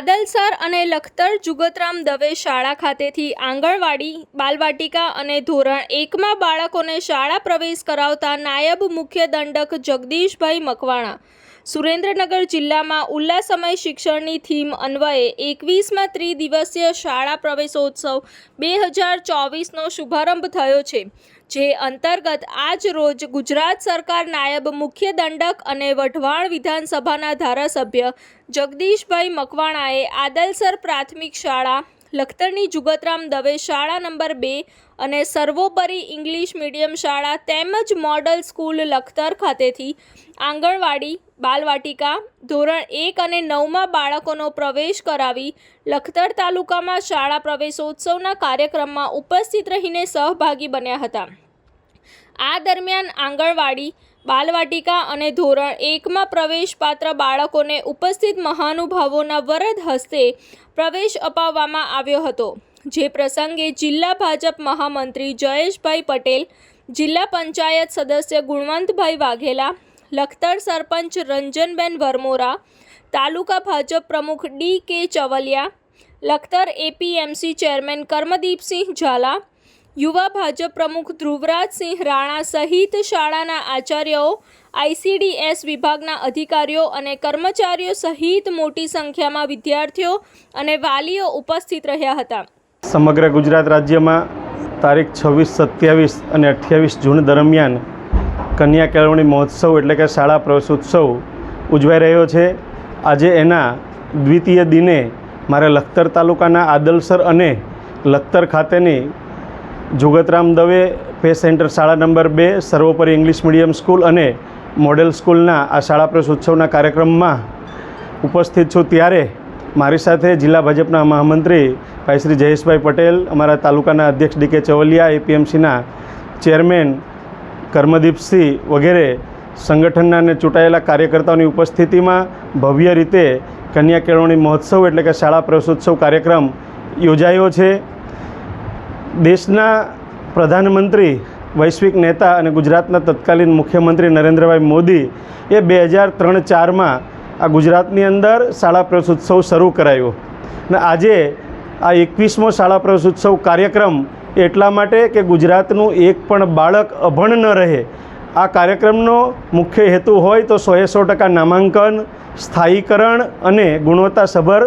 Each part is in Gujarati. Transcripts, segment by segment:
આદલસર અને લખતર જુગતરામ દવે શાળા ખાતેથી આંગણવાડી, બાલવાટિકા અને ધોરણ 1માં બાળકોને શાળા પ્રવેશ કરાવતા નાયબ મુખ્ય દંડક જગદીશભાઈ મકવાણા સુરેન્દ્રનગર જિલ્લામાં ઉલ્લાસમય શિક્ષણની થીમ અન્વયે 21મા ત્રિદિવસીય શાળા પ્રવેશોત્સવ 2024નો શુભારંભ થયો છે, જે અંતર્ગત આજ રોજ ગુજરાત સરકાર નાયબ મુખ્ય દંડક અને વઢવાણ વિધાનસભાના ધારાસભ્ય જગદીશભાઈ મકવાણાએ આદલસર પ્રાથમિક શાળા, લખતરની જુગતરામ દવે શાળા નંબર 2 અને સર્વોપરી ઇંગ્લિશ મીડિયમ શાળા તેમજ મોડલ સ્કૂલ લખતર ખાતેથી આંગણવાડી, બાલવાટિકા, ધોરણ 1 અને 9માં બાળકોનો પ્રવેશ કરાવી લખતર તાલુકામાં શાળા પ્રવેશોત્સવના કાર્યક્રમમાં ઉપસ્થિત રહીને સહભાગી બન્યા હતા. આ દરમિયાન આંગણવાડી, બાલવાટિકા અને ધોરણ 1માં પ્રવેશપાત્ર બાળકોને ઉપસ્થિત મહાનુભાવોના વરદ હસ્તે પ્રવેશ અપાવવામાં આવ્યો હતો, જે પ્રસંગે જિલ્લા ભાજપ મહામંત્રી જયેશભાઈ પટેલ, જિલ્લા પંચાયત સદસ્ય ગુણવંતભાઈ વાઘેલા, લખતર સરપંચ રંજનબેન વરમોરા, તાલુકા ભાજપ પ્રમુખ D.K. Chavaliya, Lakhtar APMC chairman Karmdeepsinh Zala, યુવા ભાજપ પ્રમુખ ધ્રુવરાજસિંહ રાણા સહિત શાળાના આચાર્યો, ICDS વિભાગના અધિકારીઓ અને કર્મચારીઓ સહિત મોટી સંખ્યામાં વિદ્યાર્થીઓ અને વાલીઓ ઉપસ્થિત રહ્યા હતા. સમગ્ર ગુજરાત રાજ્યમાં તારીખ 26, 27 અને 28 જૂન દરમિયાન કન્યા કેળવણી મહોત્સવ એટલે કે શાળા પ્રવેશોત્સવ ઉજવાઈ રહ્યો છે. આજે એના દ્વિતીય દિને મારે લખતર તાલુકાના આદલસર અને લખતર ખાતેની જુગતરામ દવે પે સેન્ટર શાળા નંબર 2, સર્વોપરી ઇંગ્લિશ મીડિયમ સ્કૂલ અને મોડેલ સ્કૂલના આ શાળા પ્રવેશોત્સવના કાર્યક્રમમાં ઉપસ્થિત છું. ત્યારે મારી સાથે જિલ્લા ભાજપના મહામંત્રી ભાઈ શ્રી જયેશભાઈ પટેલ, અમારા તાલુકાના અધ્યક્ષ D.K. ચવલિયા, APMCના ચેરમેન કર્મદીપસિંહ વગેરે સંગઠનના અને ચૂંટાયેલા કાર્યકર્તાઓની ઉપસ્થિતિમાં ભવ્ય રીતે કન્યા કેળવણી મહોત્સવ એટલે કે શાળા પ્રવેશોત્સવ કાર્યક્રમ યોજાયો છે. દેશના પ્રધાનમંત્રી, વૈશ્વિક નેતા અને ગુજરાતના તત્કાલીન મુખ્યમંત્રી નરેન્દ્રભાઈ મોદી એ 2003-4માં આ ગુજરાતની અંદર શાળા પ્રવેશોત્સવ શરૂ કરાયો અને આજે આ 21મો શાળા પ્રવેશોત્સવ કાર્યક્રમ એટલા માટે કે ગુજરાતનું એક પણ બાળક અભણ ન રહે. આ કાર્યક્રમનો મુખ્ય હેતુ હોય તો 100% નામાંકન, સ્થાયીકરણ અને ગુણવત્તાસભર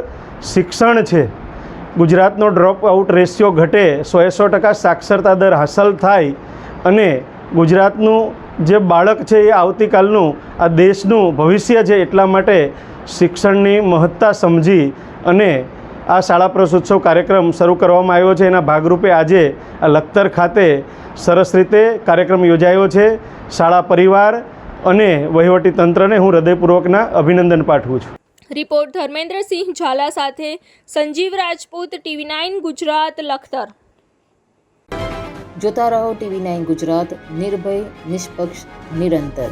શિક્ષણ છે. ગુજરાતનો ડ્રોપ આઉટ રેશિયો ઘટે, 100% સાક્ષરતા દર હાંસલ થાય અને ગુજરાતનું જે બાળક છે એ આવતીકાલનું આ દેશનું ભવિષ્ય છે. એટલા માટે શિક્ષણની મહત્તા સમજી અને આ શાળા પ્રવેશોત્સવ કાર્યક્રમ શરૂ કરવામાં આવ્યો છે. એના ભાગરૂપે આજે આ લખતર ખાતે સરસ રીતે કાર્યક્રમ યોજાયો છે. શાળા પરિવાર અને વહીવટી તંત્રને હું હૃદયપૂર્વકના અભિનંદન પાઠવું છું. રિપોર્ટ ધર્મેન્દ્રસિંહ ઝાલા સાથે સંજીવ રાજપૂત, TV9 ગુજરાત, લખતર. જોતા રહો TV9 ગુજરાત, નિર્ભય, નિષ્પક્ષ, નિરંતર.